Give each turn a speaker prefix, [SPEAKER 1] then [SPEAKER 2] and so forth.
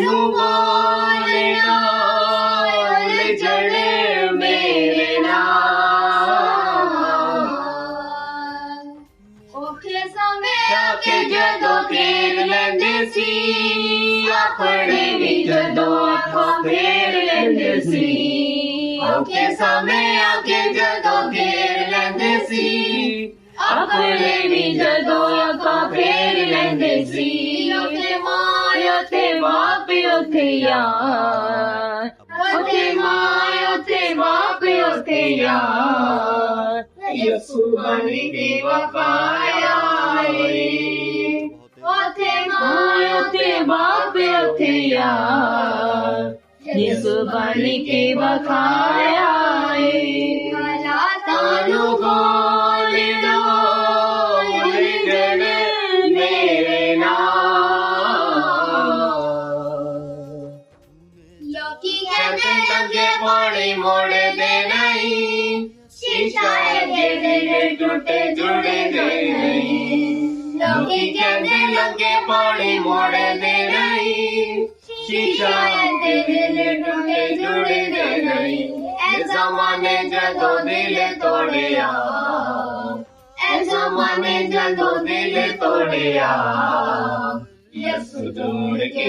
[SPEAKER 1] सानू बोले नाल जड़े मेरे नाल औखे समय आके जदों फेर लैंदे सी अपने भी जदों अखों फेर लैंदे सी औखे समय आके जदों फेर लैंदे सी अपने भी जदों अखों फेर लैंदे सी ओते मां ओते बाप ओते यार ओते मां ओते बाप ओते यार यसू बनी के वफाया ओते मां ओते बाप ओते यार यसू बनी के वफाया भला सानू बोले नाल जड़े मेरे नाल लोकी कहते लगे पानी मोड़ दे नहीं शीशा अगे टूटे जुड़े गए नहीं लोकी कहते लगे पानी मोड़ दे नहीं शीशा अगे टूटे जुड़े गए नहीं ए ज़माने जदों दिल तोड़िया ए ज़माने जदों दिल तोड़िया यसू जोड़ के